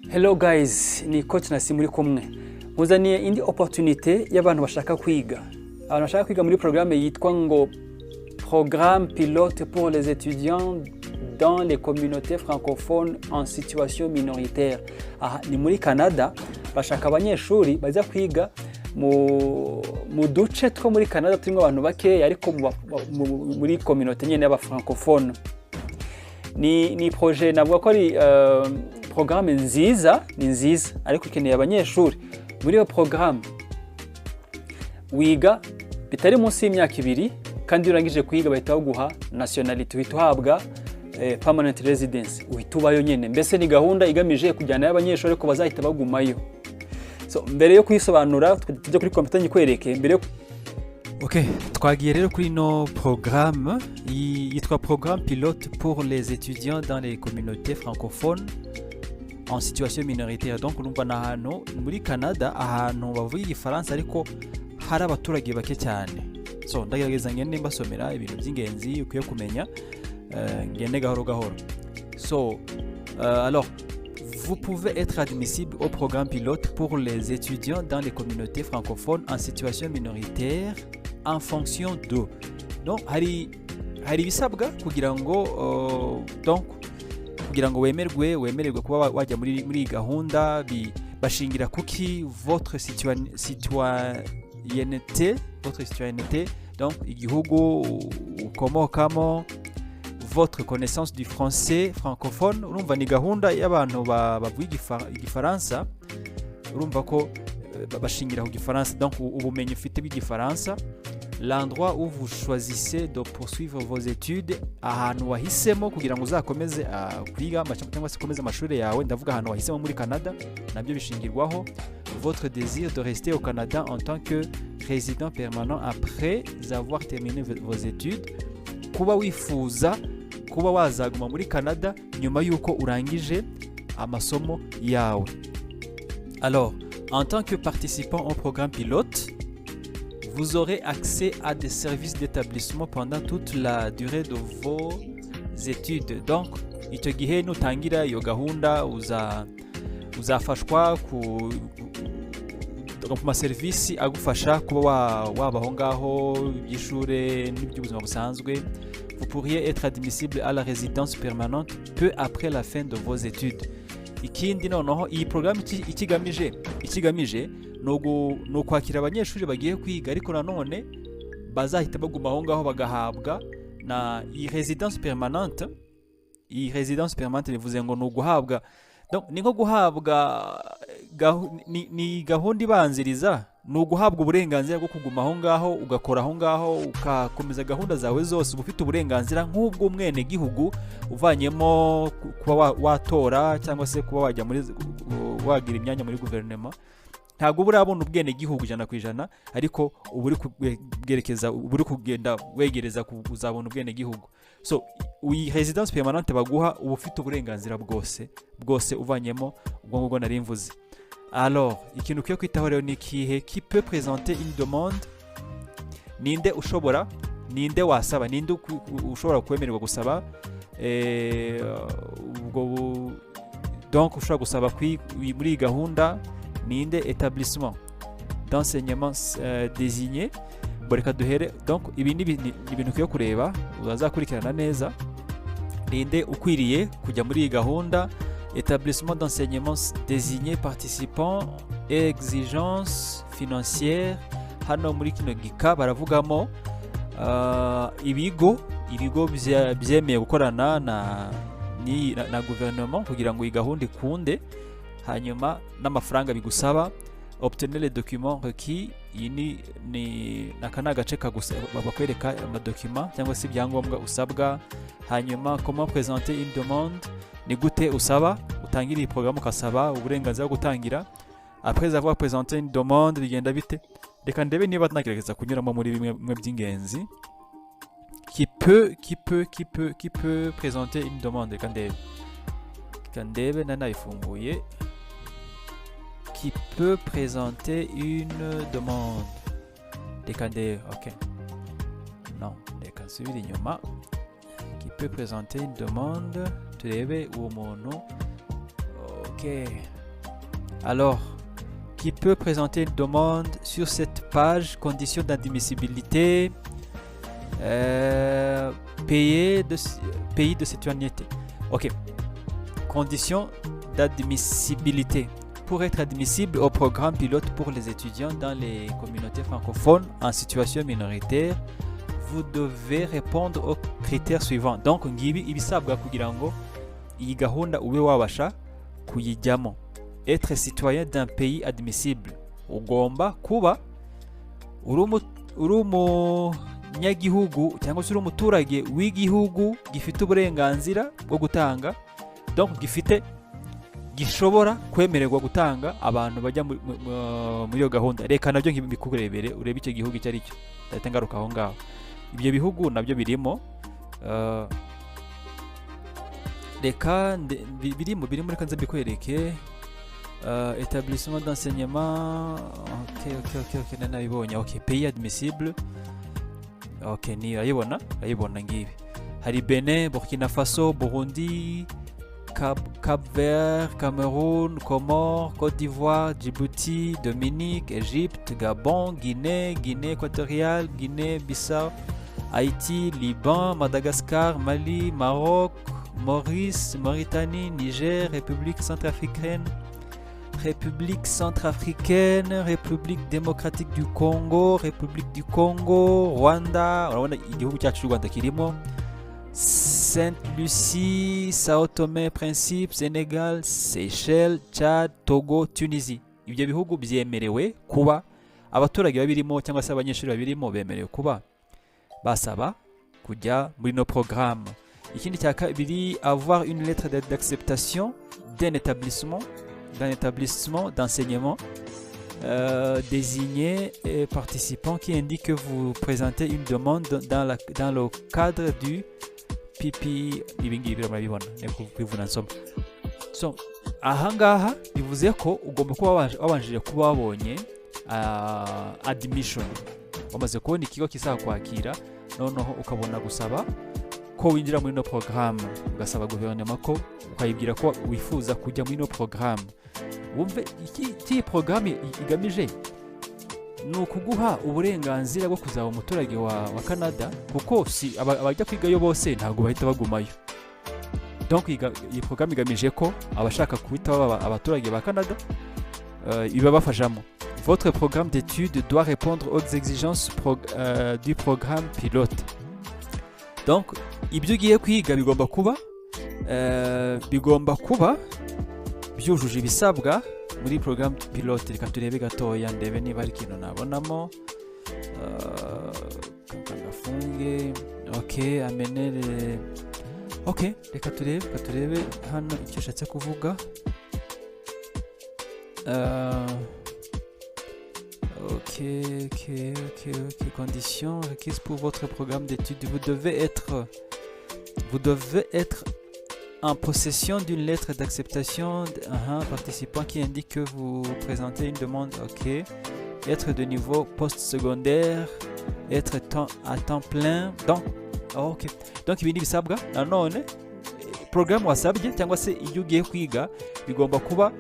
Hello guys, ni coach Nasi muri kumwe. Muzaniye indi opportunité y'abantu bashaka kwiga. Abantu bashaka kwiga muri programme yitwa ngo Programme pilote pour les étudiants dans les communautés francophones en situation minoritaire. Aha ni muri Canada, bashaka abanyeshuri baza kwiga mu duce two muri Canada turimo abantu bake ariko muri communauté nyene y'aba francophone. Ni projet navuga ko ari programme nziza ariko ikeneye abanyeshuri muri iyo programme wiga bitari munsi y'imyaka 2 kandi urangije kwiga bahita baguha nationality uhita uhabwa permanent residence uhita ubayo nyene. Mbese ni gahunda igamije kujyana y'abanyeshuri ko bazahita bagumayo. So mbere yo kwisobanura tujye kuri competence kwereke mbere. Ok, twagiye rero kuri no programme yitwa Programme pilote pour les étudiants dans les communautés francophones en situation minoritaire. Donc urumva na hano muri Canada ahantu bavuga igifaransa ariko hari abaturage bake cyane. So ndagerageza ngende mbasomera ibintu by'ingenzi ukwiye kumenya ngende gahoro gahoro. So alors vous pouvez être admissible au programme pilote pour les étudiants dans les communautés francophones en situation minoritaire en fonction de. Donc hari bisabwa kugira ngo donc kugira ngo wemererwe kuba wajya muri gahunda bashingira kuki votre citoyenneté donc igihugu ukomokamo, votre connaissance du français francophone. Urumva ni gahunda y'abantu bavuga igifaransa, urumva ko bashingira ku gifaransa, donc ubumenyi ufite bw'igifaransa. L'endroit où vous choisissez de poursuivre vos études, ahantu wahisemo kugira ngo uzakomeze kwiga cyangwa se komeza amashuri yawe, ndavuga ahantu wahisemo muri Canada nabyo bishingirwaho. Votre désir de rester au Canada en tant que résident permanent après avoir terminé vos études, kuba wifuza kuba wazaguma muri Canada nyuma yuko urangije amasomo yawe. Alors, en tant que participant au programme pilote, vous aurez accès à des services d'établissement pendant toute la durée de vos études. Donc, icyo gihe nutangira iyo gahunda uzafashwa ku service agufasha kuba wabaho ngaho by'ishure n'iby'ubuzima busanzwe. Vous pourriez être admissible à la résidence permanente peu après la fin de vos études. Ikindi noneho iyi programme ikigamije no kwakira abanyeshuri bagiye kwiga ariko nanone bazahita baguma aho ngaho bagahabwa na iyi résidence permanente. Iyi résidence permanente bivuze ngo no guhabwa, donc ni nko guhabwa ni gahunda ibanziriza, no guhabwa uburenganzira bwo kuguma aho ngaho ugakora aho ngaho ukakomeza gahunda zawe zose, ufite uburenganzira nk'ubwo umwene gihugu uvanyemo kuba watora cyangwa se kuba wajya muri wagira imyanya muri guverinoma. Ntago burabona ubwene gihugu 100% ariko uburi kugenda wegereza kuzabona ubwene gihugu. So uyi résidence permanente baguha ubufite uburenganzira bwose uvanyemo ubwo ngubwo nari mvuze. Alors ikintu cyo kwitaho rero ni kihe qui peut présenter une demande, ninde wasaba, ninde ushobora kwemererwa gusaba ubwo, donc ushobora gusaba muri gahunda ninde établissement d'enseignement désigné. Boreka duhere, donc ibi ni ibintu cyo kureba uzakurikirana neza, ninde ukwiriye kujya muri gahunda. Établissement d'enseignement désigné participant et exigences financières. Hano muri kino gika baravugamo ibigo byemeye gukorana na gouvernement kugira ngo iyi gahunda ikunde, hanyuma n'amafaranga bigusaba. Obtenir les documents requis, iyi ni nakana gace bakwereka amadokima cyangwa se ibyangombwa usabwa. Hanyuma comment présenter une demande, ni gute usaba, utangira iyi programme ukasaba uburenganzira bwo gutangira. Après avoir présenté une demande bigenda bite, reka ndebe niba nagerageza kunyuramo muri bimwe by'ingenzi. Qui peut présenter une demande, reka ndebe nanayifunguye. Qui peut présenter une demande, reka ndebe. Ok, non, reka nsubire inyuma. Qui peut présenter une demande, turebe uwo muntu. Ok, Alors, qui peut présenter une demande sur cette page, conditions d'admissibilité, pays de citoyenneté. Ok, conditions d'admissibilité. Pour être admissible au programme pilote pour les étudiants dans les communautés francophones en situation minoritaire, vous devez répondre aux critères suivants. Donc ngibi ibisabwa kugira ngo iyi gahunda ube wabasha kuyijyamo. Être citoyen d'un pays admissible, ugomba kuba uri umunyagihugu cyangwa se uri umuturage w'igihugu gifite uburenganzira bwo gutanga, donc gishobora kwemererwa gutanga abantu bajya muri iyo gahunda. Reka nabyo mbikurebere urebe icyo gihugu icyo ari cyo, ndahita ngaruka aho ngaho. Ibyo bihugu nabyo birimo reka birimo reka nze mbikwereke. Établissement d'enseignement, ok, nanabibonye. Ok, pays admissible, ok, ni urayibona ngibi. Hari Benin, Burkina Faso, Burundi, Cap-Vert, Cameroun, Comores, Côte d'Ivoire, Djibouti, Dominique, Égypte, Gabon, Guinée équatoriale, Guinée-Bissau, Haïti, Liban, Madagascar, Mali, Maroc, Maurice, Mauritanie, Niger, République centrafricaine, République démocratique du Congo, Rwanda, urabona igihugu cyacu cy'u Rwanda kirimo, Sainte Lucie, Sao Tome Principe, Sénégal, Seychelles, Tchad, Togo, Tunisie. Ibyo bihugu byemerewe kuba abaturage babirimo cyangwa se abanyeshuri babirimo bemerewe kuba basaba kujya muri no programme. Ikindi cya kabiri, avoir une lettre d'acceptation d'un établissement d'enseignement désigné et participant qui indique que vous présentez une demande dans le cadre du PP. So ahangaha bivuze ko ugomba kuba wabanjije kuba wabonye admission, wamaze kubona ikigo kisaba kwakira, noneho ukabona gusaba ko winjira muri no programme, ugasaba guverinoma ko ukayibwira ko wifuza kujya muri no programme. Wumve iki programme igamije ni ukuguha uburenganzira bwo kuzaba umuturage wa Canada, kuko si abajya kwigayo bose ntabwo bahita bagumayo. Donc iyi programme igamije ko abashaka kuhita baba abaturage ba Canada iba bafashamo. Votre programme d'études doit répondre aux exigences du programme pilote. Donc ibyo ugiye kwiga bigomba kuba byujuje ibisabwa muri programme pilote. Reka turebe gatoya ndebe niba hari ikintu nabonamo. Kangafunge. Ok, amenere. Ok, reka turebe hano icyo ushatse kuvuga. Ok. Conditions requises pour votre programme d'études. Vous devez être en possession d'une lettre d'acceptation participant qui indique que vous présentez une demande. Ok. Être de niveau post-secondaire. Être à temps plein. Donc ibindi bisabwa nanone programme wasabye cyangwa se iyo ugiye kwiga bigomba kuba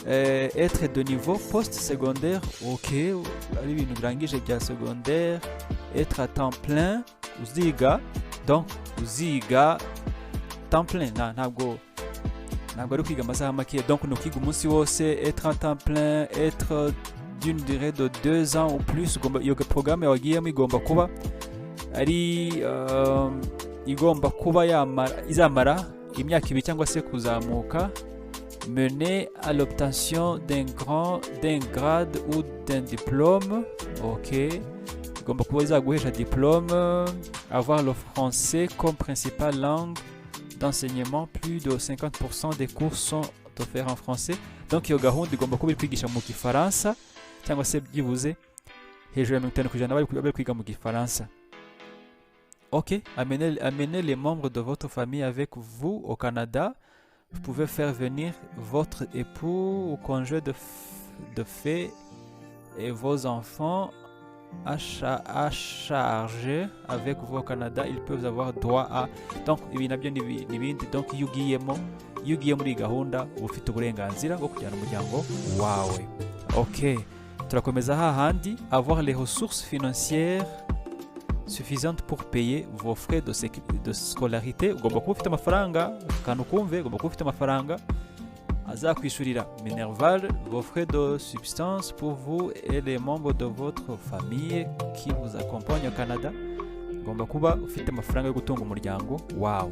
être de niveau post-secondaire. Ok, ari ibintu birangije bya secondaire. Être à temps plein, uziga temps plein, ntabwo ari kwiga amasaha make, donc ni ukwiga umunsi wose. Être à temps plein, être d'une durée de 2 ans ou plus. Iyo programme wagiyemo igomba kuba ari igomba kuba izamara imyaka 2 cyangwa se kuzamuka. Mener à l'obtention d'un grade ou d'un diplôme. Ok, igomba kuba izaguhesha diplôme. Avoir le français comme principale langue d'enseignement. Plus de 50% des cours sont offerts en français. Donc iyo gahunda igomba kuba iri kwigisha mu Gifaransa cyangwa se byibuze hejuru ya 50% bari kwiga mu Gifaransa. Ok, amenez les membres de votre famille avec vous au Canada. Vous pouvez faire venir votre époux ou conjoint de fait et vos enfants à charger avec vous au Canada. Ils peuvent avoir droit à. Donc ibi nabyo n'ibindi. Donc iyo ugiyemo iyo ugiye muri gahunda uba ufite uburenganzira bwo kujyana umuryango wawe. Ok, turakomeza hahandi. Avoir les ressources financières suffisantes pour payer vos frais de scolarité. Ugomba kuba ufite amafaranga, kantu kumve, ugomba kuba ufite amafaranga azakwishyurira minerval, vos frais de subsistance pour vous et les membres de votre famille qui vous accompagnent au Canada. Ugomba kuba ufite amafaranga yo gutunga umuryango wawe.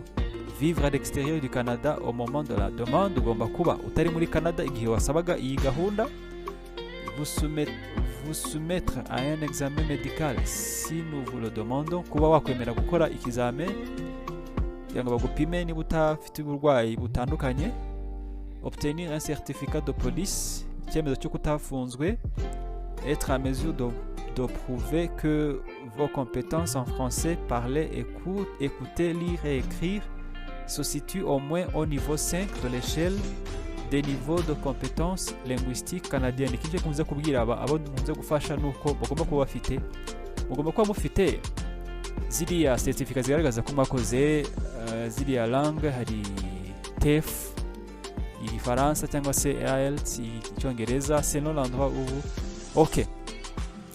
Vivre à l'extérieur du Canada au moment de la demande. Ugomba kuba utari muri Canada igihe wasabaga iyi gahunda. Vous soumettre à un examen médical si nous vous le demandons. Kuba wakwemera gukora ikizame kugira ngo bagupime niba utafite uburwayi butandukanye. Obtenir un certificat de police, icyemezo cyo kutafunzwe. Être à mesure de prouver que vos compétences en français, parler, écouter, lire et écrire se situent au moins au niveau 5 de l'échelle des niveaux de compétences linguistiques canadiennes. Ikindi kunze kubwira abo nkunze gufasha nuko bagomba kuba bafite, mugomba kuba mufite ziriya certificat zigaragaza ko mwakoze ziriya langue, hari TEF, Igifaransa cyangwa se IELTS, Icyongereza, c'est non l'endroit ubu. Ok,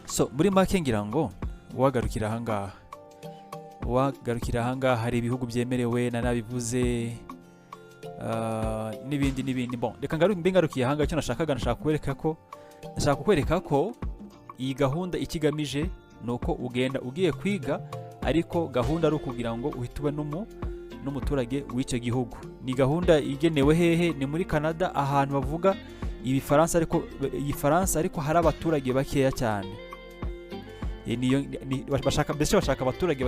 so muri make ngira ngo wagarukira ahangaha hari ibihugu byemerewe na nabivuze n'ibindi. Bon, reka ngarukiye ahangaha. Icyo nashaka kukwereka ko iyi gahunda ikigamije ni uko ugenda ugiye kwiga, ariko gahunda ari ukugira ngo uhite ube n'umuturage w'icyo gihugu. Ni gahunda igenewe hehe? Ni muri Canada, ahantu bavuga Igifaransa ariko hari abaturage bakeya cyane. Bashaka abaturage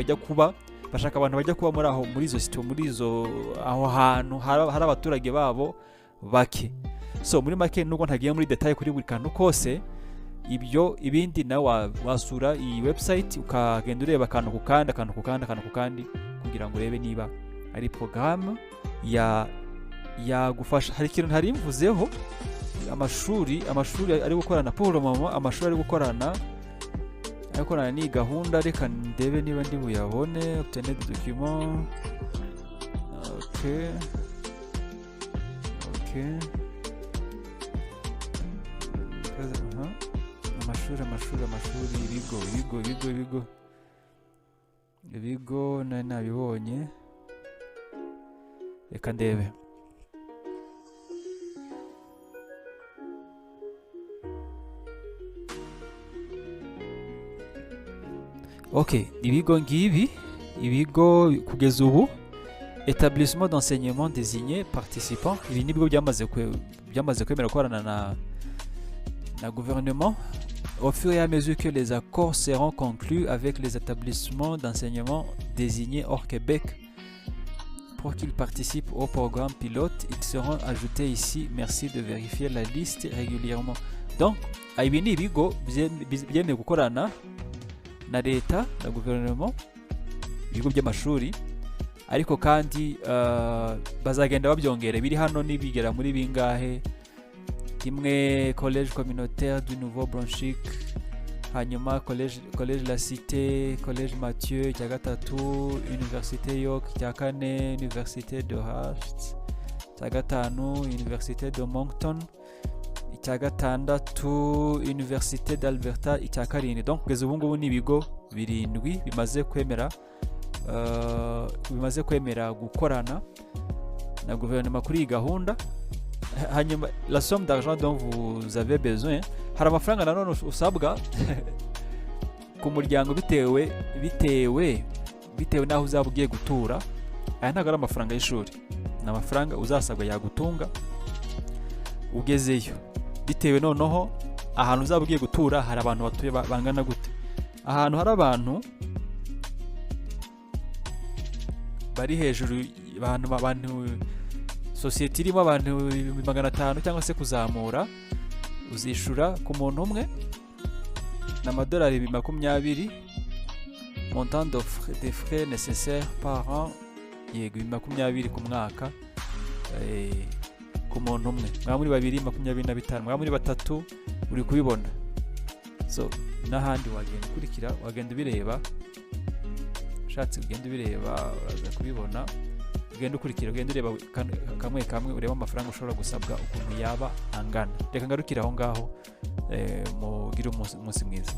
bashaka abantu bajya kuba muri aho hantu hari abaturage babo bake. So muri make, nubwo ntagiye muri detail kuri buri kantu kose, ibindi nawe wasura iyi website ukagenda ureba akantu ku kandi kugira ngo urebe niba ari programme yagufasha. Hari ikintu ntari mvuzeho, amashuri ari gukorana pour le moment, amashuri ari gukorana ni gahunda. Reka ndebe niba ndi buyabone. Obtenez des documents. Ok, amashuri, ibigo nabibonye. Reka ndebe. Ok, ibigo kugeza ubu, établissement d'enseignement désigné participant. Ibi nibwo byamaze kwemera gukorana na gouvernement. Au fur et à mesure que les accords seront conclus avec les établissements d'enseignement désignés hors Québec pour qu'ils participent au programme pilote, ils seront ajoutés ici. Merci de vérifier la liste régulièrement. Donc, ibi ni ibigo byemeye gukorana na leta na gouvernement, ibigo by'amashuri, ariko kandi bazagenda babyongera. Biri hano nibigera muri bingahe: kimwe collège communautaire du Nouveau-Brunswick, hanyuma collège La Cité, collège Mathieu, cya gatatu université York, cya kane université de Hurst, cya gatanu université de Moncton, icya gatandatu université d'Alberta, icya karindwi. Donc kugeza ubu ngubu ni ibigo 7 bimaze kwemera gukorana na gouvernement kuri iyi gahunda. Hanyuma la somme d'argent dont vous avez besoin, hari amafaranga nanone usabwa ku muryango bitewe naho uzaba ugiye gutura. Aya ntabwo ari amafaranga y'ishuri, ni amafaranga uzasabwa yagutunga ugezeyo, bitewe noneho ahantu uzaba ugiye gutura hari abantu batuye bangana gute. Ahantu hari abantu bari hejuru, abantu sosiyete irimo abantu 500 cyangwa se kuzamura, uzishura ku muntu umwe n'amadolari 20, montant de frais nécessaires par an, yego 20 ku mwaka, ku muntu umwe. Mwa muri 2 25, mwa muri 3 uri kubibona. So n'ahandi wagenda ukurikira, wagenda ubireba, ushatse ugenda ubireba uraza kubibona. ugenda ukurikira, ugenda ureba kamwe kamwe, ureba amafaranga ushobora gusabwa ukuntu yaba angana. Reka ngarukire aho ngaho, mugire umunsi mwiza.